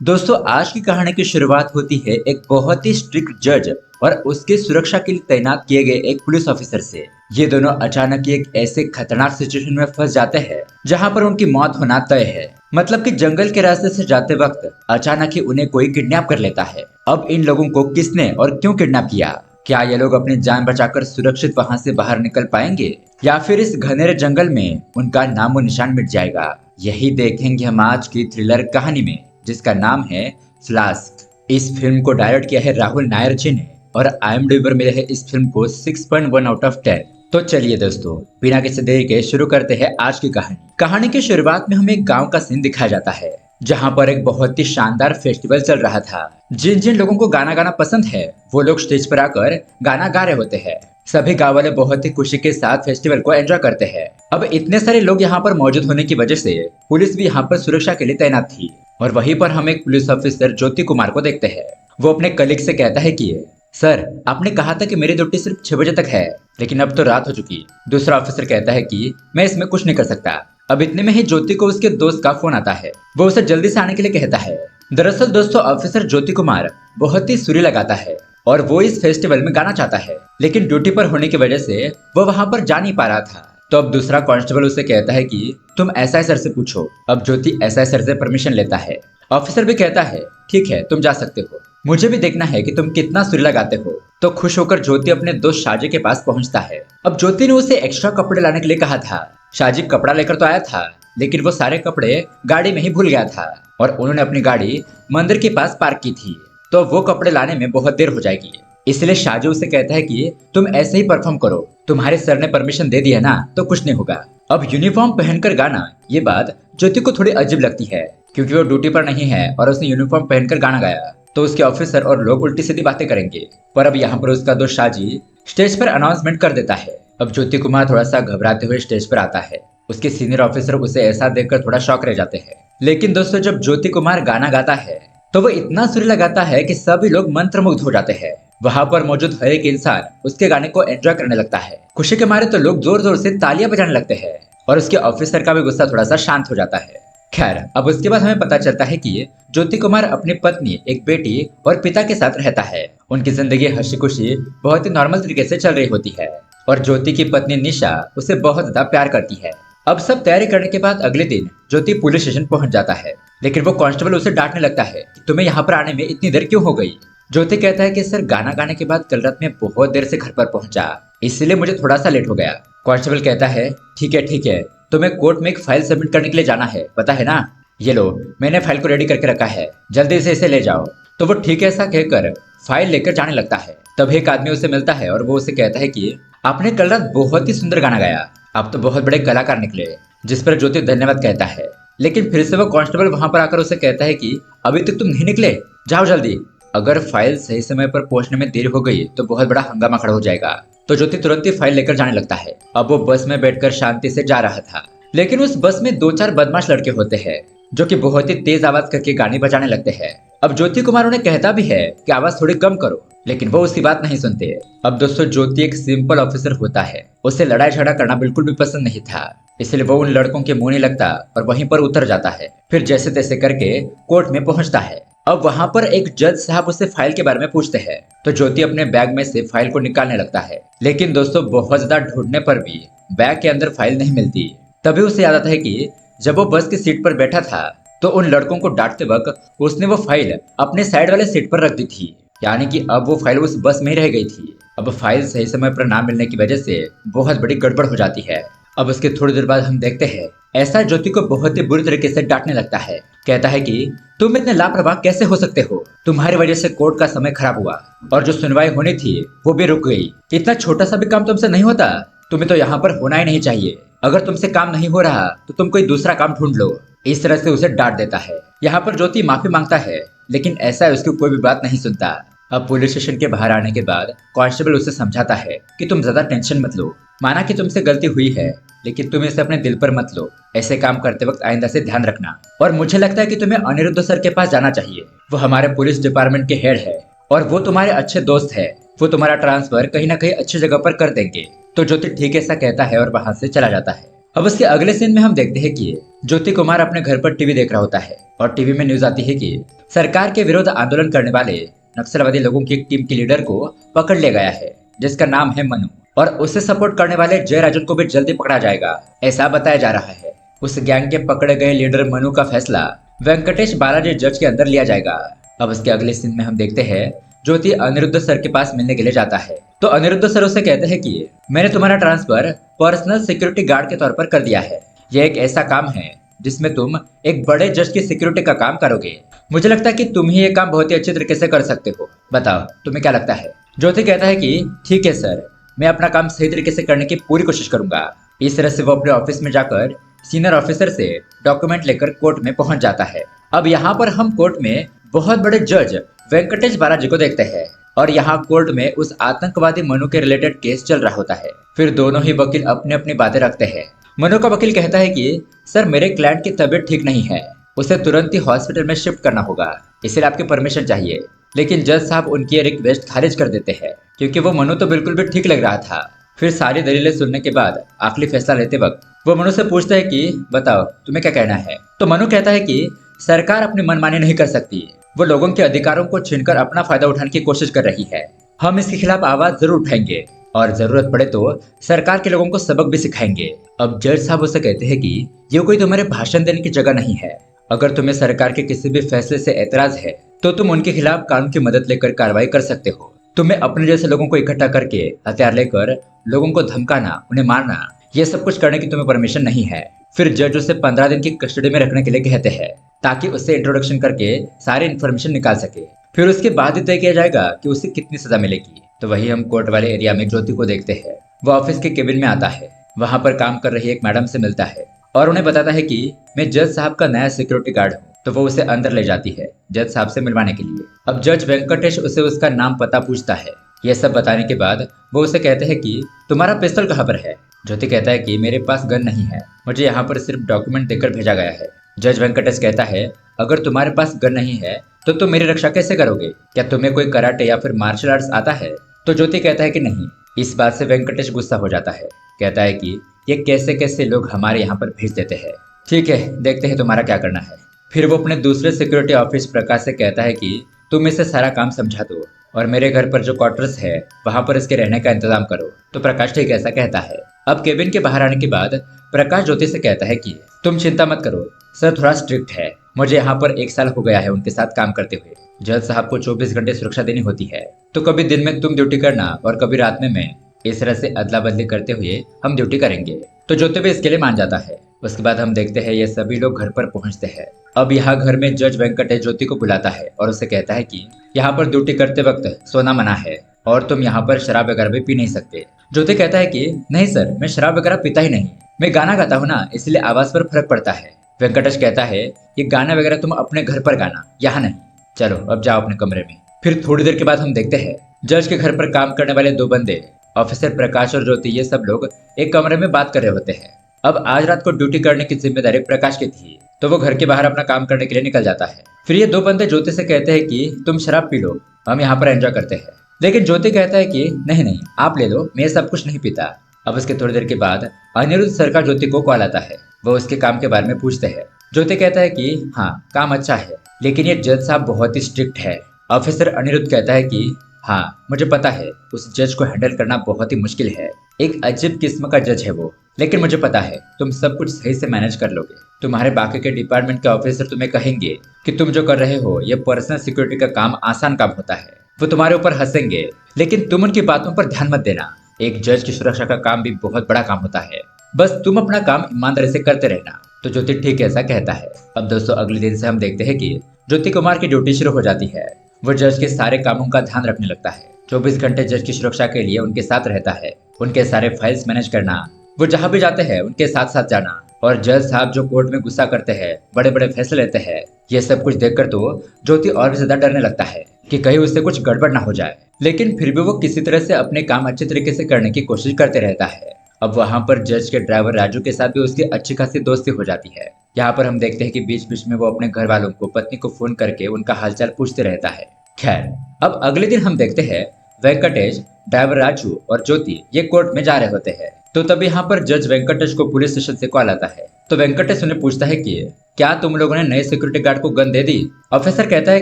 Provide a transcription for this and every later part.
दोस्तों आज की कहानी की शुरुआत होती है एक बहुत ही स्ट्रिक्ट जज और उसके सुरक्षा के लिए तैनात किए गए एक पुलिस ऑफिसर से। ये दोनों अचानक ही एक ऐसे खतरनाक सिचुएशन में फंस जाते हैं जहां पर उनकी मौत होना तय है। मतलब कि जंगल के रास्ते से जाते वक्त अचानक ही उन्हें कोई किडनैप कर लेता है। अब इन लोगों को किसने और क्यों किडनैप किया? क्या ये लोग अपनी जान बचाकर सुरक्षित वहां से बाहर निकल पाएंगे या फिर इस घनेरे जंगल में उनका नामो निशान मिट जाएगा? यही देखेंगे हम आज की थ्रिलर कहानी में, जिसका नाम है फ्लास्क। इस फिल्म को डायरेक्ट किया है राहुल नायर जी ने और IMDb पर मिले है इस फिल्म को 6.1 आउट ऑफ 10। तो चलिए दोस्तों, बिना किसी देरी के शुरू करते हैं आज की कहानी। कहानी की शुरुआत में हमें एक गांव का सीन दिखाया जाता है जहां पर एक बहुत ही शानदार फेस्टिवल चल रहा था। जिन जिन लोगों को गाना गाना पसंद है वो लोग स्टेज पर आकर गाना गा रहे होते हैं। सभी गांव वाले बहुत ही खुशी के साथ फेस्टिवल को एंजॉय करते हैं। अब इतने सारे लोग यहाँ पर मौजूद होने की वजह से पुलिस भी यहाँ पर सुरक्षा के लिए तैनात थी। और वहीं पर हम एक पुलिस ऑफिसर ज्योति कुमार को देखते हैं। वो अपने कलीग से कहता है कि सर, आपने कहा था कि मेरी ड्यूटी सिर्फ 6 बजे तक है, लेकिन अब तो रात हो चुकी। दूसरा ऑफिसर कहता है कि मैं इसमें कुछ नहीं कर सकता। अब इतने में ही ज्योति को उसके दोस्त का फोन आता है। वो उसे जल्दी से आने के लिए कहता है। दरअसल दोस्तों, ऑफिसर ज्योति कुमार बहुत ही सुरी लगाता है और वो इस फेस्टिवल में गाना चाहता है, लेकिन ड्यूटी पर होने की वजह से वो वहां पर जा नहीं पा रहा था। तो अब दूसरा कांस्टेबल उसे कहता है कि तुम एसआई सर से पूछो। अब ज्योति एसआई सर से परमिशन लेता है। ऑफिसर भी कहता है ठीक है, तुम जा सकते हो, मुझे भी देखना है कि तुम कितना सुरी लगाते हो। तो खुश होकर ज्योति अपने दोस्त शाजी के पास पहुंचता है। अब ज्योति ने उसे एक्स्ट्रा कपड़े लाने के लिए कहा था। शाजी कपड़ा लेकर तो आया था, लेकिन वो सारे कपड़े गाड़ी में ही भूल गया था और उन्होंने अपनी गाड़ी मंदिर के पास पार्क की थी। तो वो कपड़े लाने में बहुत देर हो जाएगी, इसलिए शाजू उसे कहता है कि तुम ऐसे ही परफॉर्म करो, तुम्हारे सर ने परमिशन दे दिया ना, तो कुछ नहीं होगा। अब यूनिफॉर्म पहनकर गाना, ये बात ज्योति को थोड़ी अजीब लगती है क्योंकि वो ड्यूटी पर नहीं है और उसने यूनिफॉर्म पहनकर गाना गाया तो उसके ऑफिसर और लोग उल्टी सीधी बातें करेंगे। पर अब यहाँ पर उसका दोस्त शाजी स्टेज पर अनाउंसमेंट कर देता है। अब ज्योति कुमार थोड़ा सा घबराते हुए स्टेज पर आता है। उसके सीनियर ऑफिसर उसे ऐसा देखकर थोड़ा शॉक रह जाते हैं। लेकिन दोस्तों, जब ज्योति कुमार गाना गाता है तो वो इतना सुर लगाता है कि सभी लोग मंत्रमुग्ध हो जाते हैं। वहां पर मौजूद हर एक इंसान उसके गाने को एंजॉय करने लगता है। खुशी के मारे तो लोग जोर जोर से तालियां बजाने लगते हैं और उसके ऑफिसर का भी गुस्सा थोड़ा सा शांत हो जाता है। खैर, अब उसके बाद हमें पता चलता है कि ज्योति कुमार अपनी पत्नी, एक बेटी और पिता के साथ रहता है। उनकी जिंदगी हंसी खुशी बहुत ही नॉर्मल तरीके से चल रही होती है और ज्योति की पत्नी निशा उसे बहुत ज्यादा प्यार करती है। अब सब तैयारी करने के बाद अगले दिन ज्योति पुलिस स्टेशन पहुंच जाता है, लेकिन वो कांस्टेबल उसे डांटने लगता है कि तुम्हें यहाँ पर आने में इतनी देर क्यों हो गई। ज्योति कहता है कि सर, गाना गाने के बाद कल रात में बहुत देर से घर पर पहुंचा, इसलिए मुझे थोड़ा सा लेट हो गया। कांस्टेबल कहता है ठीक है, तुम्हें कोर्ट में एक फाइल सबमिट करने के लिए जाना है, पता है ना? ये लो, मैंने फाइल को रेडी करके रखा है, जल्दी से इसे ले जाओ। तो वो ठीक है ऐसा कहकर फाइल लेकर जाने लगता है। तब एक आदमी उसे मिलता है और वो उसे कहता है कि आपने कल रात बहुत ही सुंदर गाना गाया, आप तो बहुत बड़े कलाकार निकले। जिस पर ज्योति धन्यवाद कहता है, लेकिन फिर से वो कांस्टेबल वहां पर आकर उसे कहता है कि अभी तक तुम नहीं निकले, जाओ जल्दी, अगर फाइल सही समय पर पहुंचने में देर हो गई तो बहुत बड़ा हंगामा खड़ा हो जाएगा। तो ज्योति तुरंत ही फाइल लेकर जाने लगता है। अब वो बस में बैठकर शांति से जा रहा था, लेकिन उस बस में 2-4 बदमाश लड़के होते हैं जो कि बहुत ही तेज आवाज करके गाने बजाने लगते हैं। अब ज्योति कुमार उन्हें कहता भी है कि आवाज थोड़ी कम करो, लेकिन वो उसकी बात नहीं सुनते। अब दोस्तों, ज्योति एक सिंपल ऑफिसर होता है, उसे लड़ाई झगड़ा करना बिल्कुल भी पसंद नहीं था, इसलिए वो उन लड़कों के मुंह नहीं लगता और वहीं पर उतर जाता है। फिर जैसे तैसे करके कोर्ट में पहुंचता है। अब वहां पर एक जज साहब उससे फाइल के बारे में पूछते हैं, तो ज्योति अपने बैग में से फाइल को निकालने लगता है। लेकिन दोस्तों, बहुत ज्यादा ढूंढने पर भी बैग के अंदर फाइल नहीं मिलती। तभी उसे याद आता है कि जब वो बस की सीट पर बैठा था तो उन लड़कों को डांटते वक्त उसने वो फाइल अपने साइड वाले सीट पर रख दी थी, यानी कि अब वो फाइल उस बस में ही रह गई थी। अब फाइल सही समय पर ना मिलने की वजह से बहुत बड़ी गड़बड़ हो जाती है। अब उसके थोड़ी देर बाद हम देखते हैं ऐसा ज्योति को बहुत ही बुरी तरीके से डांटने लगता है। कहता है कि तुम इतने लापरवाह कैसे हो सकते हो, तुम्हारी वजह से कोर्ट का समय खराब हुआ और जो सुनवाई होनी थी वो भी रुक गई। इतना छोटा सा भी काम तुमसे नहीं होता, तुम्हें तो यहाँ पर होना ही नहीं चाहिए। अगर तुमसे काम नहीं हो रहा तो तुम कोई दूसरा काम ढूंढ लो। इस तरह से उसे डांट देता है। यहाँ पर ज्योति माफी मांगता है, लेकिन ऐसा है उसकी कोई भी बात नहीं सुनता। अब पुलिस स्टेशन के बाहर आने के बाद कांस्टेबल उसे समझाता है कि तुम ज्यादा टेंशन मत लो, माना कि तुमसे गलती हुई है, लेकिन तुम इसे अपने दिल पर मत लो। ऐसे काम करते वक्त आइंदा से ध्यान रखना। और मुझे लगता है कि तुम्हें अनिरुद्ध सर के पास जाना चाहिए, वो हमारे पुलिस डिपार्टमेंट के हेड है और वो तुम्हारे अच्छे दोस्त है, वो तुम्हारा ट्रांसफर कहीं ना कहीं अच्छी जगह पर कर देंगे। तो ज्योति ठीक ऐसा कहता है और वहां से चला जाता है। अब उसके अगले सीन में हम देखते हैं कि ज्योति कुमार अपने घर पर टीवी देख रहा होता है और टीवी में न्यूज आती है कि सरकार के विरुद्ध आंदोलन करने वाले नक्सलवादी लोगों की एक टीम के लीडर को पकड़ लिया गया है, जिसका नाम है मनु, और उसे सपोर्ट करने वाले जयराजन को भी जल्दी पकड़ा जाएगा, ऐसा बताया जा रहा है। उस गैंग के पकड़े गए लीडर मनु का फैसला वेंकटेश बालाजी जज के अंदर लिया जाएगा। अब उसके अगले सीन में हम देखते हैं ज्योति अनिरुद्ध सर के पास मिलने के लिए जाता है, तो अनिरुद्ध सर उसे कहते हैं कि मैंने तुम्हारा ट्रांसफर पर्सनल सिक्योरिटी गार्ड के तौर पर कर दिया है। यह एक ऐसा काम है जिसमें तुम एक बड़े जज की सिक्योरिटी का काम करोगे। मुझे लगता है कि तुम ही ये काम बहुत ही अच्छे तरीके से कर सकते हो। बताओ तुम्हें क्या लगता है? ज्योति कहता है कि ठीक है सर, मैं अपना काम सही तरीके से करने की पूरी कोशिश करूंगा। इस तरह से वो अपने ऑफिस में जाकर सीनियर ऑफिसर से डॉक्यूमेंट लेकर कोर्ट में पहुंच जाता है। अब यहाँ पर हम कोर्ट में बहुत बड़े जज वेंकटेश बालाजी को देखते हैं और यहाँ कोर्ट में उस आतंकवादी मनु के रिलेटेड केस चल रहा होता है। फिर दोनों ही वकील अपनी अपनी बातें रखते हैं। मनु का वकील कहता है कि सर मेरे क्लाइंट की तबीयत ठीक नहीं है, उसे तुरंत ही हॉस्पिटल में शिफ्ट करना होगा, इसलिए आपकी परमिशन चाहिए। लेकिन जज साहब उनकी रिक्वेस्ट खारिज कर देते हैं क्योंकि वो मनु तो बिल्कुल भी ठीक लग रहा था। फिर सारी दलीलें सुनने के बाद आखिरी फैसला लेते वक्त वो मनु से पूछता है कि बताओ तुम्हें क्या कहना है। तो मनु कहता है कि सरकार अपनी मनमानी नहीं कर सकती, वो लोगों के अधिकारों को छीनकर अपना फायदा उठाने की कोशिश कर रही है। हम इसके खिलाफ आवाज जरूर उठाएंगे और जरूरत पड़े तो सरकार के लोगों को सबक भी सिखाएंगे। अब जज साहब उसे कहते हैं कि ये कोई तुम्हारे भाषण देने की जगह नहीं है। अगर तुम्हें सरकार के किसी भी फैसले से एतराज है तो तुम उनके खिलाफ कानून की मदद लेकर कार्रवाई कर सकते हो। तुम्हें अपने जैसे लोगों को इकट्ठा करके हथियार लेकर लोगों को धमकाना, उन्हें मारना, ये सब कुछ करने की तुम्हें परमिशन नहीं है। फिर जज उसे 15 दिन की कस्टडी में रखने के लिए कहते हैं ताकि उससे इंट्रोडक्शन करके सारी इन्फॉर्मेशन निकाल सके। फिर उसके बाद ही तय किया जाएगा कि उसे कितनी सजा मिलेगी। तो वही हम कोर्ट वाले एरिया में ज्योति को देखते हैं। वो ऑफिस के केबिन में आता है, वहां पर काम कर रही एक मैडम से मिलता है और उन्हें बताता है कि मैं जज साहब का नया सिक्योरिटी गार्ड हूँ। तो वो उसे अंदर ले जाती है जज साहब से मिलवाने के लिए। अब जज वेंकटेश उसे उसका नाम पता पूछता है। यह सब बताने के बाद वो उसे कहते हैं कि तुम्हारा पिस्तौल कहाँ पर है? ज्योति कहता है कि मेरे पास गन नहीं है, मुझे यहाँ पर सिर्फ डॉक्यूमेंट देकर भेजा गया है। जज वेंकटेश कहता है अगर तुम्हारे पास गन नहीं है तो तुम मेरी रक्षा कैसे करोगे? क्या तुम्हें कोई कराटे या फिर मार्शल आर्ट्स आता है? तो ज्योति कहता है कि नहीं। इस बात से वेंकटेश गुस्सा हो जाता है, कहता है कि ये कैसे कैसे लोग हमारे यहाँ पर भेज देते हैं। ठीक है, देखते हैं तुम्हारा क्या करना है। फिर वो अपने दूसरे सिक्योरिटी ऑफिस प्रकाश से कहता है कि तुम इसे सारा काम समझा दो और मेरे घर पर जो क्वार्टर्स है वहां पर इसके रहने का इंतजाम करो। तो प्रकाश ठीक ऐसा कहता है। अब केबिन के बाहर आने के बाद प्रकाश ज्योति से कहता है कि तुम चिंता मत करो, सर थोड़ा स्ट्रिक्ट है, मुझे यहाँ पर 1 साल हो गया है उनके साथ काम करते हुए। जज साहब को 24 घंटे सुरक्षा देनी होती है, तो कभी दिन में तुम ड्यूटी करना और कभी रात में मैं, इस तरह से अदला बदली करते हुए हम ड्यूटी करेंगे। तो ज्योति भी इसके लिए मान जाता है। उसके बाद हम देखते हैं ये सभी लोग घर पर पहुंचते हैं। अब यहाँ घर में जज वेंकटेश ज्योति को बुलाता है और उसे कहता है कि यहाँ पर ड्यूटी करते वक्त सोना मना है और तुम यहाँ पर शराब वगैरह भी पी नहीं सकते। ज्योति कहता है कि नहीं सर, मैं शराब वगैरह पीता ही नहीं, मैं गाना गाता हूँ ना, इसलिए आवाज पर फर्क पड़ता है। वेंकटेश कहता है ये गाना वगैरह तुम अपने घर पर गाना, यहाँ नहीं, चलो अब जाओ अपने कमरे में। फिर थोड़ी देर के बाद हम देखते हैं जज के घर पर काम करने वाले 2 बंदे, ऑफिसर प्रकाश और ज्योति, ये सब लोग एक कमरे में बात कर रहे होते हैं। अब आज रात को ड्यूटी करने की जिम्मेदारी प्रकाश की थी, तो वो घर के बाहर अपना काम करने के लिए निकल जाता है। फिर ये 2 बंदे ज्योति से कहते हैं कि तुम शराब पी लो, हम यहाँ पर एंजॉय करते हैं। लेकिन ज्योति कहता है कि नहीं नहीं, आप ले लो, मैं सब कुछ नहीं पीता। अब उसके थोड़ी देर के बाद अनिरुद्ध सर का ज्योति को कॉल आता है। वो उसके काम के बारे में पूछते हैं। ज्योति कहता है कि हाँ काम अच्छा है, लेकिन ये जज साहब बहुत ही स्ट्रिक्ट है। ऑफिसर अनिरुद्ध कहता है कि हाँ मुझे पता है, उस जज को हैंडल करना बहुत ही मुश्किल है, एक अजीब किस्म का जज है वो, लेकिन मुझे पता है तुम सब कुछ सही से मैनेज कर लोगे। तुम्हारे बाकी के डिपार्टमेंट के ऑफिसर तुम्हें कहेंगे कि तुम जो कर रहे हो ये पर्सनल सिक्योरिटी का काम आसान काम होता है, वो तुम्हारे ऊपर हंसेंगे, लेकिन तुम उनकी बातों पर ध्यान मत देना। एक जज की सुरक्षा का काम भी बहुत बड़ा काम होता है, बस तुम अपना काम ईमानदारी से करते रहना। तो ज्योति ठीक ऐसा कहता है। अब दोस्तों अगले दिन से हम देखते हैं कि ज्योति कुमार की ड्यूटी शुरू हो जाती है। वो जज के सारे कामों का ध्यान रखने लगता है, 24 घंटे जज की सुरक्षा के लिए उनके साथ रहता है, उनके सारे फाइल्स मैनेज करना, वो जहाँ भी जाते हैं उनके साथ साथ जाना, और जज साहब जो कोर्ट में गुस्सा करते हैं, बड़े बड़े फैसले लेते हैं, ये सब कुछ देखकर तो ज्योति और भी ज्यादा डरने लगता है कि कहीं उससे कुछ गड़बड़ ना हो जाए। लेकिन फिर भी वो किसी तरह से अपने काम अच्छे तरीके से करने की कोशिश करते रहता है। अब वहाँ पर जज के ड्राइवर राजू के साथ भी उसकी अच्छी खासी दोस्ती हो जाती है। यहाँ पर हम देखते हैं कि बीच बीच में वो अपने घर वालों को, पत्नी को फोन करके उनका हालचाल पूछते रहता है। खैर अब अगले दिन हम देखते हैं वेंकटेश, ड्राइवर राजू और ज्योति ये कोर्ट में जा रहे होते हैं। तो तब यहाँ पर जज वेंकटेश को पुलिस स्टेशन से कॉल आता है। तो वेंकटेश उन्हें पूछता है कि क्या तुम लोगों ने नए सिक्योरिटी गार्ड को गन दे दी। ऑफिसर कहता है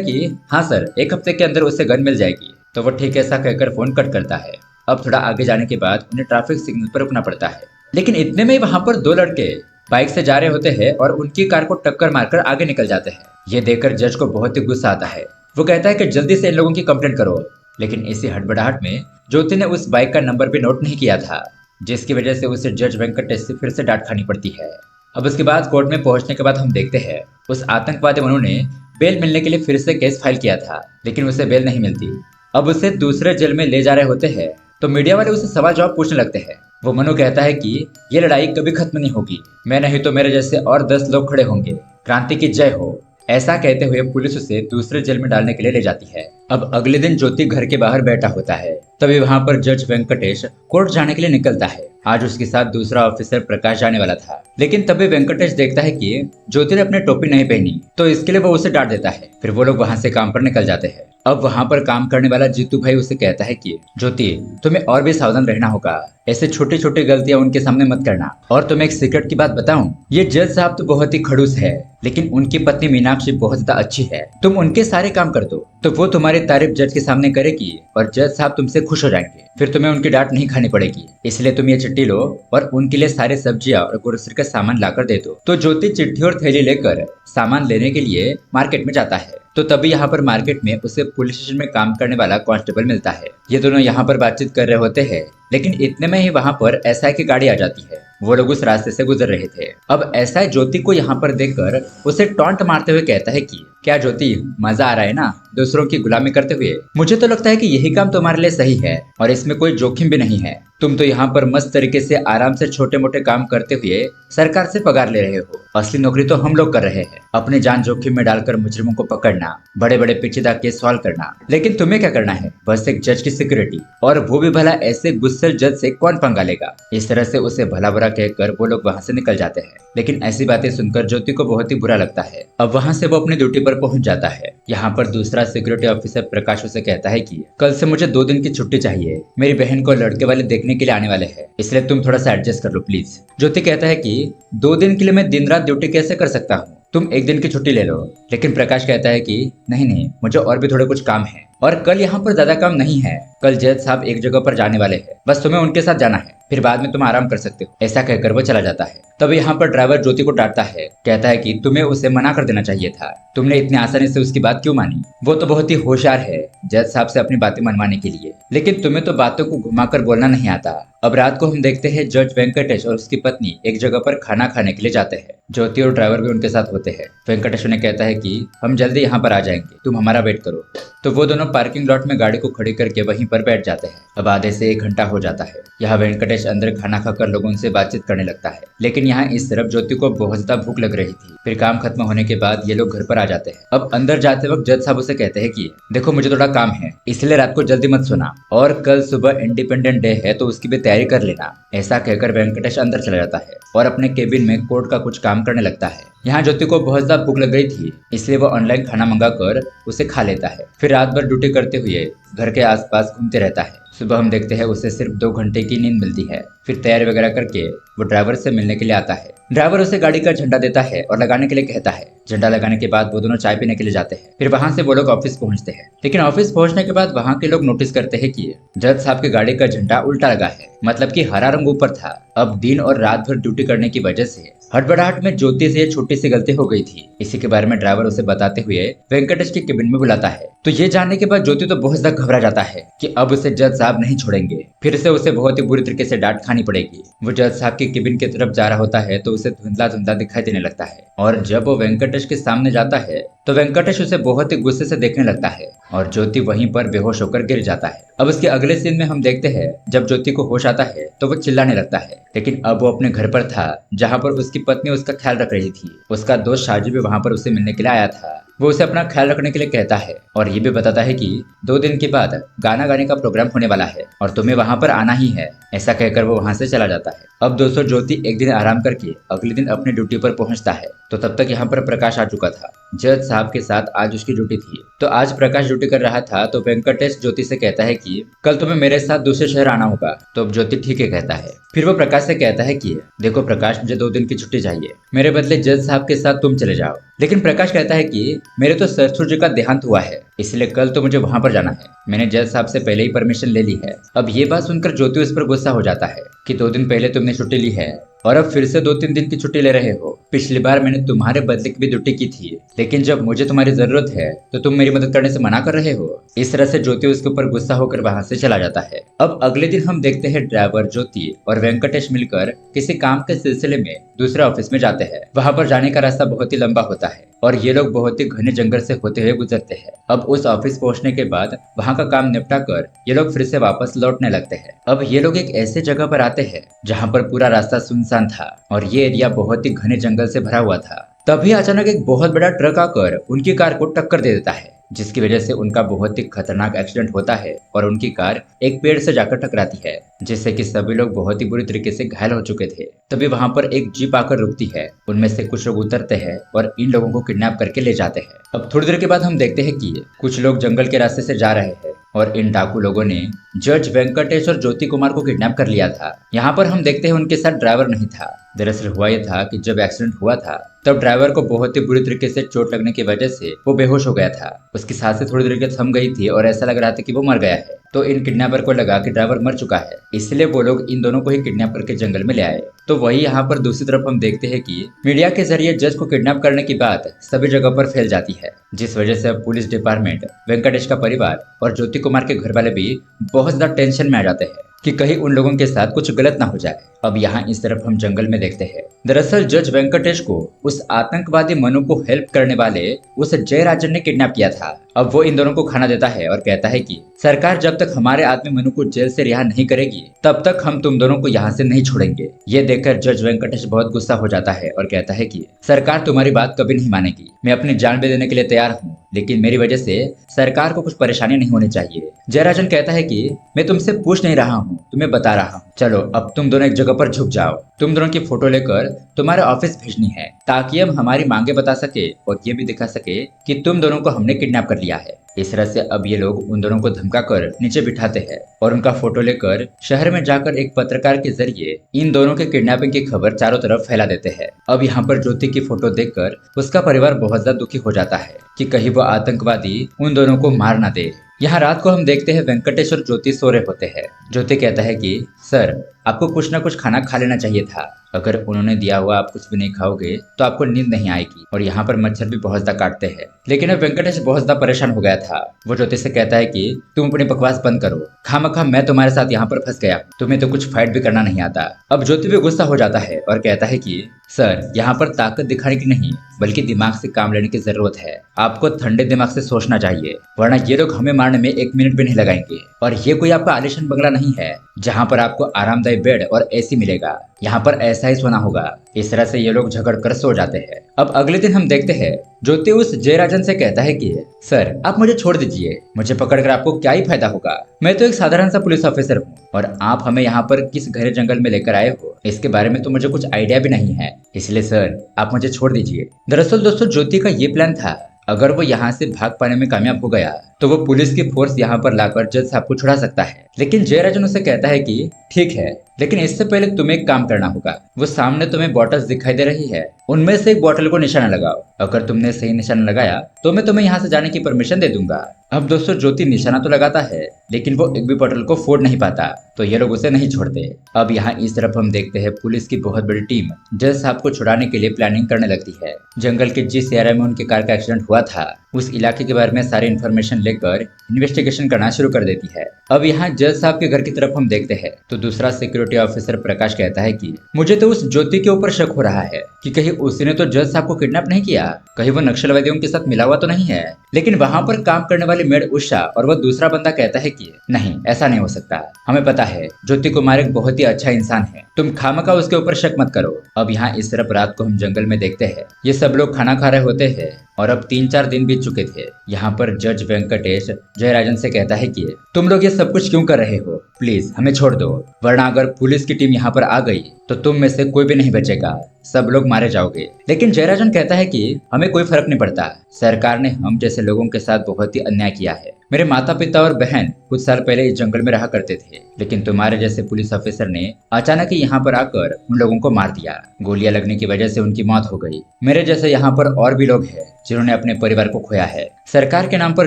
कि हाँ सर, 1 हफ्ते के अंदर उसे गन मिल जाएगी। तो वो ठीक ऐसा कहकर फोन कट करता है। अब थोड़ा आगे जाने के बाद उन्हें ट्रैफिक सिग्नल पर रुकना पड़ता है, लेकिन इतने में वहां पर 2 लड़के बाइक से जा रहे होते हैं और उनकी कार को टक्कर मारकर आगे निकल जाते हैं। ये देखकर जज को बहुत ही गुस्सा आता है। वो कहता है कि जल्दी से इन लोगों की कंप्लेंट करो, लेकिन इसी हड़बड़ाहट में ज्योति ने उस बाइक का नंबर भी नोट नहीं किया था, जिसकी वजह से उसे जज वेंकटेश से फिर से डांट खानी पड़ती है। अब उसके बाद कोर्ट में पहुंचने के बाद हम देखते हैं उस आतंकवादी मनु ने बेल मिलने के लिए फिर से केस फाइल किया था, लेकिन उसे बेल नहीं मिलती। अब उसे दूसरे जेल में ले जा रहे होते हैं तो मीडिया वाले उसे सवाल जवाब पूछने लगते हैं। वो मनु कहता है कि ये लड़ाई कभी खत्म नहीं होगी, मैं नहीं तो मेरे जैसे और 10 लोग खड़े होंगे, क्रांति की जय हो। ऐसा कहते हुए पुलिस उसे दूसरे जेल में डालने के लिए ले जाती है। अब अगले दिन ज्योति घर के बाहर बैठा होता है, तभी वहां पर जज वेंकटेश कोर्ट जाने के लिए निकलता है। आज उसके साथ दूसरा ऑफिसर प्रकाश जाने वाला था, लेकिन तभी वेंकटेश देखता है कि ज्योति ने अपने टोपी नहीं पहनी, तो इसके लिए वो उसे डांट देता है। फिर वो लोग वहां से काम पर निकल जाते हैं। अब वहां पर काम करने वाला जीतू भाई उसे कहता है कि ज्योति, तुम्हें और भी सावधान रहना होगा, ऐसे छोटी छोटी गलतियां उनके सामने मत करना। और तुम्हें एक सीक्रेट की बात बताऊं, ये जज साहब तो बहुत ही खड़ूस है, लेकिन उनकी पत्नी मीनाक्षी बहुत ज्यादा अच्छी है। तुम उनके सारे काम कर दो तो वो तुम्हारी तारीफ जज के सामने करेगी और जज साहब तुमसे खुश हो जाएंगे। फिर तुम्हें उनकी डांट नहीं खानी पड़ेगी। इसलिए तुम ये चिट्ठी लो और उनके लिए सारे सब्जियां और ग्रोसरी का सामान लाकर दे दो। तो ज्योति चिट्ठी और थैली लेकर सामान लेने के लिए मार्केट में जाता है। तो तभी यहाँ पर मार्केट में उसे पुलिस स्टेशन में काम करने वाला कांस्टेबल मिलता है। ये दोनों यहाँ पर बातचीत कर रहे होते हैं, लेकिन इतने में ही वहाँ पर एसआई की गाड़ी आ जाती है। वो लोग उस रास्ते से गुजर रहे थे। अब एसआई ज्योति को यहाँ पर देखकर उसे टॉन्ट मारते हुए कहता है कि क्या ज्योति, मजा आ रहा है ना दूसरों की गुलामी करते हुए? मुझे तो लगता है कि यही काम तुम्हारे लिए सही है और इसमें कोई जोखिम भी नहीं है। तुम तो यहाँ पर मस्त तरीके से आराम से छोटे मोटे काम करते हुए सरकार से पगार ले रहे हो। असली नौकरी तो हम लोग कर रहे हैं, अपनी जान जोखिम में डालकर मुजरिमों को पकड़ना, बड़े बड़े पेचीदा केस सॉल्व करना। लेकिन तुम्हें क्या करना है? बस एक जज की सिक्योरिटी, और वो भी भला ऐसे गुस्सेल जज से कौन पंगा लेगा? इस तरह से उसे भला बुरा कहकर वो लोग वहाँ से निकल जाते हैं। लेकिन ऐसी बातें सुनकर ज्योति को बहुत ही बुरा लगता है। अब वहाँ से वो अपनी ड्यूटी पर पहुंच जाता है। यहाँ पर दूसरा सिक्योरिटी ऑफिसर प्रकाश उसे कहता है कि कल से मुझे 2 दिन की छुट्टी चाहिए, मेरी बहन को लड़के वाले देखने के लिए आने वाले हैं, इसलिए तुम थोड़ा सा एडजस्ट कर लो प्लीज। ज्योति कहता है कि 2 दिन के लिए मैं दिन रात ड्यूटी कैसे कर सकता हूँ, तुम 1 दिन की छुट्टी ले लो। लेकिन प्रकाश कहता है कि नहीं नहीं, मुझे और भी थोड़े कुछ काम है और कल यहाँ पर ज्यादा काम नहीं है। कल जज साहब एक जगह पर जाने वाले हैं, बस तुम्हें उनके साथ जाना है, फिर बाद में तुम आराम कर सकते हो। ऐसा कहकर वो चला जाता है। तब यहाँ पर ड्राइवर ज्योति को डांटता है, कहता है कि तुम्हें उसे मना कर देना चाहिए था, तुमने इतनी आसानी से उसकी बात क्यों मानी? वो तो बहुत ही होशियार है जज साहब से अपनी बातें मनवाने के लिए, लेकिन तुम्हें तो बातों को घुमाकर बोलना नहीं आता। अब रात को हम देखते हैं जज वेंकटेश और उसकी पत्नी एक जगह पर खाना खाने के लिए जाते हैं। ज्योति और ड्राइवर भी उनके साथ होते हैं। वेंकटेश उन्हें कहता है कि हम जल्दी यहाँ पर आ जाएंगे, तुम हमारा वेट करो। तो वो दोनों पार्किंग लॉट में गाड़ी को खड़ी करके वहीं पर बैठ जाते हैं। अब आधे से 1 घंटा हो जाता है। यहाँ वेंकटेश अंदर खाना खाकर लोगों से बातचीत करने लगता है, लेकिन यहाँ इस तरफ ज्योति को बहुत ज्यादा भूख लग रही थी। फिर काम खत्म होने के बाद ये लोग घर पर आ जाते हैं। अब अंदर जाते वक्त जज साहब उसे कहते हैं कि देखो मुझे थोड़ा काम है, इसलिए रात को जल्दी मत सोना, और कल सुबह इंडिपेंडेंट डे है तो उसकी भी तैयारी कर लेना। ऐसा कहकर वेंकटेश अंदर चला जाता है और अपने केबिन में कोर्ट का कुछ काम करने लगता है। यहाँ ज्योति को बहुत ज्यादा भूख लग गई थी, इसलिए वो ऑनलाइन खाना मंगाकर उसे खा लेता है। फिर रात भर ड्यूटी करते हुए घर के आसपास घूमते रहता है। सुबह हम देखते हैं उसे सिर्फ 2 घंटे की नींद मिलती है। फिर तैयारी वगैरह करके वो ड्राइवर से मिलने के लिए आता है। ड्राइवर उसे गाड़ी का झंडा देता है और लगाने के लिए कहता है। झंडा लगाने के बाद वो दोनों चाय पीने के लिए जाते हैं। फिर वहां से वो लोग ऑफिस पहुंचते हैं, लेकिन ऑफिस पहुंचने के बाद वहां के लोग नोटिस करते हैं कि जज साहब की गाड़ी का झंडा उल्टा लगा है, मतलब कि हरा रंग ऊपर था। अब दिन और रात भर ड्यूटी करने की वजह से हड़बड़ाहट में ज्योति से छोटी सी गलती हो गई थी। इसी के बारे में ड्राइवर उसे बताते हुए वेंकटेश के केबिन में बुलाता है। तो ये जानने के बाद ज्योति तो बहुत ज्यादा घबरा जाता है कि अब उसे जज साहब नहीं छोड़ेंगे, फिर से उसे बहुत ही बुरी तरीके से डांट खानी पड़ेगी। वो जज साहब के केबिन की तरफ जा रहा होता है तो उसे धुंधला धुंधला दिखाई देने लगता है, और जब वो वेंकटेश के सामने जाता है तो वेंकटेश उसे बहुत ही गुस्से से देखने लगता है और ज्योति वहीं पर बेहोश होकर गिर जाता है। अब उसके अगले सीन में हम देखते हैं जब ज्योति को होश आता है तो वो चिल्लाने लगता है, लेकिन अब वो अपने घर पर था जहाँ पर उसकी पत्नी उसका ख्याल रख रही थी। उसका दोस्त शाजी भी वहाँ पर उसे मिलने के लिए आया था। वो उसे अपना ख्याल रखने के लिए कहता है और ये भी बताता है कि 2 दिन के बाद गाना गाने का प्रोग्राम होने वाला है और तुम्हें वहाँ पर आना ही है। ऐसा कहकर वो वहाँ से चला जाता है। अब दोस्तों ज्योति एक दिन आराम करके अगले दिन अपनी ड्यूटी पर पहुंचता है। तो तब तक यहाँ पर प्रकाश आ चुका था। जज साहब के साथ आज उसकी ड्यूटी थी। तो आज प्रकाश ड्यूटी कर रहा था तो वेंकटेश ज्योति से कहता है कि कल तुम्हें मेरे साथ दूसरे शहर आना होगा। तो अब ज्योति ठीक है कहता है। फिर वो प्रकाश से कहता है कि देखो प्रकाश, मुझे 2 दिन की छुट्टी चाहिए, मेरे बदले जज साहब के साथ तुम चले जाओ। लेकिन प्रकाश कहता है कि मेरे तो सरसुर जी का देहांत हुआ है, इसलिए कल तो मुझे वहां पर जाना है। मैंने जज साहब से पहले ही परमिशन ले ली है। अब ये बात सुनकर ज्योति उस पर गुस्सा हो जाता है कि 2 दिन पहले तुमने छुट्टी ली है और अब फिर से 2-3 दिन की छुट्टी ले रहे हो। पिछली बार मैंने तुम्हारे बदले की भी ड्यूटी की थी, लेकिन जब मुझे तुम्हारी जरूरत है तो तुम मेरी मदद करने से मना कर रहे हो। इस तरह से ज्योति उसके ऊपर गुस्सा होकर वहां से चला जाता है। अब अगले दिन हम देखते हैं ड्राइवर, ज्योति और वेंकटेश मिलकर किसी काम के सिलसिले में दूसरे ऑफिस में जाते हैं। वहां पर जाने का रास्ता बहुत ही लंबा होता है और ये लोग बहुत ही घने जंगल से होते हुए गुजरते हैं। अब उस ऑफिस पहुंचने के बाद वहां का काम निपटा कर ये लोग फिर से वापस लौटने लगते हैं। अब ये लोग एक ऐसे जगह पर आते हैं जहां पर पूरा रास्ता सुनसान था और ये एरिया बहुत ही घने जंगल से भरा हुआ था। तभी अचानक एक बहुत बड़ा ट्रक आकर उनकी कार को टक्कर दे देता है, जिसकी वजह से उनका बहुत ही खतरनाक एक्सीडेंट होता है और उनकी कार एक पेड़ से जाकर टकराती है, जिससे कि सभी लोग बहुत ही बुरी तरीके से घायल हो चुके थे। तभी वहां पर एक जीप आकर रुकती है। उनमें से कुछ लोग उतरते हैं और इन लोगों को किडनैप करके ले जाते हैं। अब थोड़ी देर के बाद हम देखते हैं कि कुछ लोग जंगल के रास्ते से जा रहे हैं और इन डाकू लोगों ने जज वेंकटेश और ज्योति कुमार को किडनैप कर लिया था। यहाँ पर हम देखते हैं उनके साथ ड्राइवर नहीं था। दरअसल हुआ यह था कि जब एक्सीडेंट हुआ था तब ड्राइवर को बहुत ही बुरी तरीके से चोट लगने की वजह से वो बेहोश हो गया था। उसकी सांसें थोड़ी देर के थम गई थी और ऐसा लग रहा था कि वो मर गया है। तो इन किडनैपर को लगा कि ड्राइवर मर चुका है, इसलिए वो लोग इन दोनों को ही किडनैप करके जंगल में ले आए। तो वही यहाँ पर दूसरी तरफ हम देखते हैं कि मीडिया के जरिए जज को किडनैप करने की बात सभी जगह पर फैल जाती है, जिस वजह से अब पुलिस डिपार्टमेंट, वेंकटेश का परिवार और ज्योति कुमार के घर वाले भी बहुत ज्यादा टेंशन में आ जाते हैं कि कहीं उन लोगों के साथ कुछ गलत ना हो जाए। अब यहाँ इस तरफ हम जंगल में देखते हैं। दरअसल जज वेंकटेश को उस आतंकवादी मनु को हेल्प करने वाले उस जयराजन ने किडनैप किया था। अब वो इन दोनों को खाना देता है और कहता है कि सरकार जब तक हमारे आदमी मनु को जेल से रिहा नहीं करेगी तब तक हम तुम दोनों को यहाँ से नहीं छोड़ेंगे। ये देखकर जज वेंकटेश बहुत गुस्सा हो जाता है और कहता है कि सरकार तुम्हारी बात कभी नहीं मानेगी। मैं अपनी जान भी देने के लिए तैयार हूँ, लेकिन मेरी वजह से सरकार को कुछ परेशानी नहीं होनी चाहिए। जयराजन कहता है कि मैं तुमसे पूछ नहीं रहा हूँ, तुम्हें बता रहा हूँ। चलो अब तुम दोनों एक जगह पर झुक जाओ। तुम दोनों की फोटो लेकर तुम्हारे ऑफिस भेजनी है ताकि हम हमारी मांगे बता सके और ये भी दिखा सके कि तुम दोनों को हमने किडनैप कर लिया है। इस तरह से अब ये लोग उन दोनों को धमका कर नीचे बिठाते हैं और उनका फोटो लेकर शहर में जाकर एक पत्रकार के जरिए इन दोनों के किडनैपिंग की खबर चारों तरफ फैला देते हैं। अब यहाँ पर ज्योति की फोटो देखकर उसका परिवार बहुत ज्यादा दुखी हो जाता है कि कहीं वो आतंकवादी उन दोनों को मार ना दे। यहाँ रात को हम देखते हैं वेंकटेश और ज्योति सो रहे होते हैं। ज्योति कहता है कि सर, आपको कुछ ना कुछ खाना खा लेना चाहिए था। अगर उन्होंने दिया हुआ आप कुछ भी नहीं खाओगे तो आपको नींद नहीं आएगी। और यहाँ पर मच्छर भी बहुत ज्यादा काटते हैं। लेकिन अब वेंकटेश बहुत ज्यादा परेशान हो गया था। वो ज्योति से कहता है कि तुम अपनी बकवास बंद करो, खामखा मैं तुम्हारे साथ यहाँ पर फंस गया, तुम्हें तो कुछ फाइट भी करना नहीं आता। अब ज्योति भी गुस्सा हो जाता है और कहता है कि सर, यहाँ पर ताकत दिखाने की नहीं बल्कि दिमाग से काम लेने की जरूरत है। आपको ठंडे दिमाग से सोचना चाहिए, वरना ये लोग हमें मारने में 1 मिनट भी नहीं लगाएंगे। और ये कोई आपका आलिशान बंगला नहीं है जहाँ पर आपको आरामदायी बेड और एसी मिलेगा। यहाँ पर ऐसा ही सोना होगा। इस तरह से ये लोग झगड़ कर सो जाते हैं। अब अगले दिन हम देखते हैं ज्योति उस जयराजन से कहता है कि सर, आप मुझे छोड़ दीजिए, मुझे पकड़कर आपको क्या ही फायदा होगा। मैं तो एक साधारण सा पुलिस ऑफिसर हूँ और आप हमें यहाँ पर किस घने जंगल में लेकर आए हो इसके बारे में तो मुझे कुछ आइडिया भी नहीं है, इसलिए सर आप मुझे छोड़ दीजिए। दरअसल दोस्तों ज्योति का ये प्लान था, अगर वो यहाँ से भाग पाने में कामयाब हो गया तो वो पुलिस की फोर्स यहाँ पर लाकर जज साहब को छुड़ा सकता है। लेकिन जयराजन उसे कहता है कि ठीक है, लेकिन इससे पहले तुम्हें एक काम करना होगा। वो सामने तुम्हें बॉटल्स दिखाई दे रही है, उनमें से एक बॉटल को निशाना लगाओ। अगर तुमने सही निशाना लगाया तो मैं तुम्हें यहाँ से जाने की परमिशन दे दूंगा। अब दोस्तों ज्योति निशाना तो लगाता है लेकिन वो एक भी बॉटल को फोड़ नहीं पाता, तो ये लोग उसे नहीं छोड़ते। अब यहाँ इस तरफ हम देखते हैं पुलिस की बहुत बड़ी टीम जज साहब को छुड़ाने के लिए प्लानिंग करने लगती है। जंगल के जिस एरिया में उनकी कार का एक्सीडेंट हुआ था उस इलाके के बारे में सारी इन्फॉर्मेशन लेकर इन्वेस्टिगेशन करना शुरू कर देती है। अब यहाँ जज साहब के घर की तरफ हम देखते हैं तो दूसरा सिक्योरिटी ऑफिसर प्रकाश कहता है कि मुझे तो उस ज्योति के ऊपर शक हो रहा है कि कहीं उसने तो जज साहब को किडनैप नहीं किया, कहीं वो नक्सलवादियों के साथ मिला हुआ तो नहीं है। लेकिन वहाँ पर काम करने वाली मेड उषा और वो दूसरा बंदा कहता है कि नहीं, ऐसा नहीं हो सकता, हमें पता है ज्योति कुमार एक बहुत ही अच्छा इंसान है, तुम खामखा उसके ऊपर शक मत करो। अब यहाँ इस तरफ रात को हम जंगल में देखते हैं ये सब लोग खाना खा रहे होते हैं और अब 3-4 दिन बीत चुके थे। यहाँ पर जज वेंकटेश जयराजन से कहता है कि तुम लोग ये सब कुछ क्यों कर रहे हो, प्लीज हमें छोड़ दो, वरना अगर पुलिस की टीम यहाँ पर आ गई तो तुम में से कोई भी नहीं बचेगा, सब लोग मारे जाओगे। लेकिन जयराजन कहता है कि हमें कोई फर्क नहीं पड़ता, सरकार ने हम जैसे लोगों के साथ बहुत ही अन्याय किया है। मेरे माता पिता और बहन कुछ साल पहले इस जंगल में रहा करते थे, लेकिन तुम्हारे जैसे पुलिस ऑफिसर ने अचानक ही यहाँ पर आकर उन लोगों को मार दिया। गोलियां लगने की वजह से उनकी मौत हो गई। मेरे जैसे यहाँ पर और भी लोग हैं जिन्होंने अपने परिवार को खोया है। सरकार के नाम पर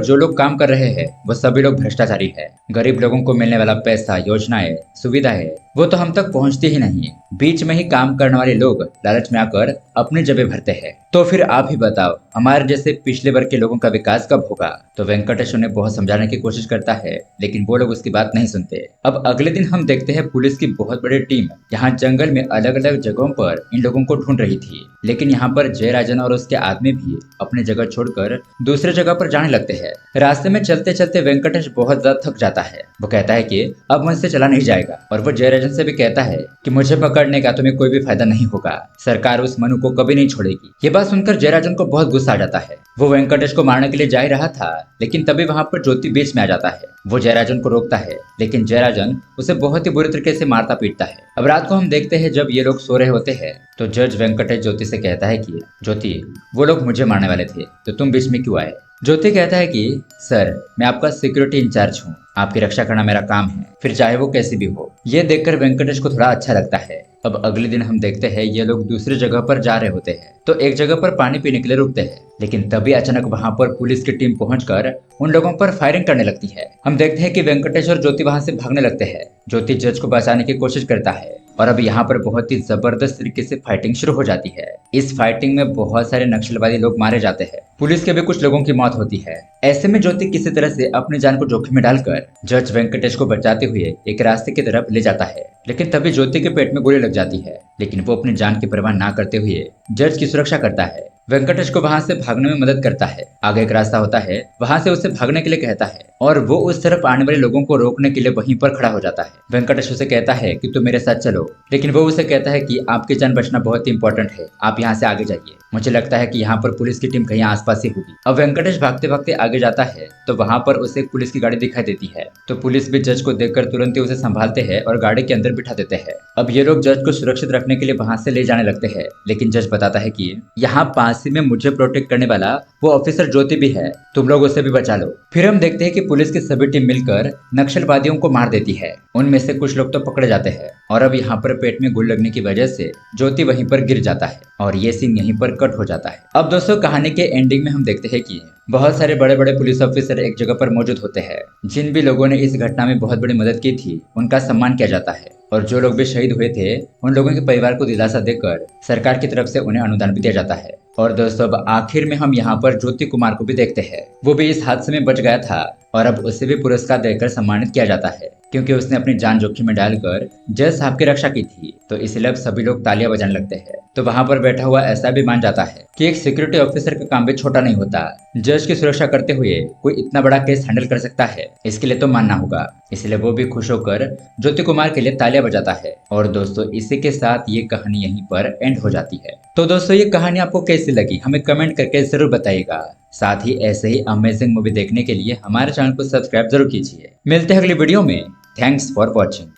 जो लोग काम कर रहे हैं वो सभी लोग भ्रष्टाचारी है। गरीब लोगों को मिलने वाला पैसा, योजनाएं, सुविधाएं वो तो हम तक पहुँचती ही नहीं। बीच में ही काम करने वाले लोग लालच में आकर अपनी जेबें भरते हैं। तो फिर आप ही बताओ, हमारे जैसे पिछले वर्ग के लोगों का विकास कब होगा। तो वेंकटेश उन्हें बहुत समझाने की कोशिश करता है, लेकिन वो लोग उसकी बात नहीं सुनते। अब अगले दिन हम देखते हैं पुलिस की बहुत बड़ी टीम यहाँ जंगल में अलग अलग जगहों पर इन लोगों को ढूंढ रही थी। लेकिन यहाँ पर जयराजन और उसके आदमी भी अपनी जगह छोड़कर दूसरे जगह पर जाने लगते हैं। रास्ते में चलते चलते वेंकटेश बहुत ज्यादा थक जाता है। वो कहता है कि अब मुझसे चला नहीं जाएगा, और वो जयराजन से भी कहता है कि मुझे पकड़ने का तुम्हें कोई भी फायदा नहीं होगा, सरकार उस मनु को कभी नहीं छोड़ेगी। ये बात सुनकर जयराजन को बहुत गुस्सा आ जाता है। वो वेंकटेश को मारने के लिए जा ही रहा था, लेकिन तभी वहां पर ज्योति बीच में आ जाता है। वो जयराजन को रोकता है, लेकिन जयराजन उसे बहुत ही बुरी तरीके से मारता पीटता है। अब रात को हम देखते हैं जब ये लोग सो रहे होते हैं तो जज वेंकटेश ज्योति से कहता है कि ज्योति, वो लोग मुझे मारने वाले थे तो तुम बीच में क्यों आए। ज्योति कहता है कि सर, मैं आपका सिक्योरिटी इंचार्ज हूँ, आपकी रक्षा करना मेरा काम है, फिर चाहे वो कैसी भी हो। ये देखकर वेंकटेश को थोड़ा अच्छा लगता है। अब अगले दिन हम देखते हैं ये लोग दूसरी जगह पर जा रहे होते हैं तो एक जगह पर पानी पीने के लिए रुकते हैं, लेकिन तभी अचानक वहां पर पुलिस की टीम पहुंचकर उन लोगों पर फायरिंग करने लगती है। हम देखते हैं कि वेंकटेश और ज्योति वहां से भागने लगते हैं। ज्योति जज को बचाने की कोशिश करता है और अब यहाँ पर बहुत ही जबरदस्त तरीके से फाइटिंग शुरू हो जाती है। इस फाइटिंग में बहुत सारे नक्सलवादी लोग मारे जाते हैं, पुलिस के भी कुछ लोगों की मौत होती है। ऐसे में ज्योति किसी तरह से अपनी जान को जोखिम में डालकर जज वेंकटेश को बचाते हुए एक रास्ते की तरफ ले जाता है, लेकिन तभी ज्योति के पेट में गोली लग जाती है। लेकिन वो अपनी जान की परवाह ना करते हुए जज की सुरक्षा करता है, वेंकटेश को वहां से भागने में मदद करता है। आगे एक रास्ता होता है, वहां से उसे भागने के लिए कहता है और वो उस तरफ आने वाले लोगों को रोकने के लिए वहीं पर खड़ा हो जाता है। वेंकटेश उसे कहता है कि तुम मेरे साथ चलो, लेकिन वो उसे कहता है कि आपकी जान बचना बहुत ही इंपॉर्टेंट है, आप यहाँ से आगे जाइए, मुझे लगता है कि यहाँ पर पुलिस की टीम कहीं आसपास ही होगी। अब वेंकटेश भागते भागते आगे जाता है तो वहां पर उसे एक पुलिस की गाड़ी दिखाई देती है। तो पुलिस भी जज को देखकर तुरंत ही उसे संभालते हैं और गाड़ी के अंदर बिठा देते हैं। अब ये लोग जज को सुरक्षित रखने के लिए वहां से ले जाने लगते हैं, लेकिन जज बताता है कि यहाँ पास ही में मुझे प्रोटेक्ट करने वाला वो ऑफिसर ज्योति भी है, तुम लोग उसे भी बचा लो। फिर हम देखते हैं कि पुलिस की सभी टीम मिलकर नक्सलवादियों को मार देती है। उनमें से कुछ लोग तो पकड़े जाते हैं और अब यहाँ पर पेट में गोली लगने की वजह से ज्योति वहीं पर गिर जाता है और ये सीन यहीं पर कट हो जाता है। अब दोस्तों, कहानी के एंडिंग में हम देखते हैं कि बहुत सारे बड़े बड़े पुलिस ऑफिसर एक जगह पर मौजूद होते हैं। जिन भी लोगों ने इस घटना में बहुत बड़ी मदद की थी उनका सम्मान किया जाता है, और जो लोग भी शहीद हुए थे उन लोगों के परिवार को दिलासा देकर सरकार की तरफ से उन्हें अनुदान भी दिया जाता है। और दोस्तों, अब आखिर में हम यहाँ पर ज्योति कुमार को भी देखते हैं। वो भी इस हादसे में बच गया था और अब उसे भी पुरस्कार देकर सम्मानित किया जाता है, क्योंकि उसने अपनी जान जोखिम में डालकर जज साहब की रक्षा की थी। तो इसलिए अब सभी लोग तालियां बजाने लगते हैं। तो वहां पर बैठा हुआ ऐसा भी मान जाता है कि एक सिक्योरिटी ऑफिसर का काम भी छोटा नहीं होता। जज की सुरक्षा करते हुए कोई इतना बड़ा केस हैंडल कर सकता है, इसके लिए तो मानना होगा। इसलिए वो भी खुश होकर ज्योति कुमार के लिए तालियां बजाता है। और दोस्तों, इसी के साथ ये कहानी यहीं पर एंड हो जाती है। तो दोस्तों, ये कहानी आपको कैसी लगी हमें कमेंट करके जरूर बताइएगा। साथ ही ऐसे ही अमेजिंग मूवी देखने के लिए हमारे चैनल को सब्सक्राइब जरूर कीजिए। मिलते हैं अगली वीडियो में। Thanks for watching.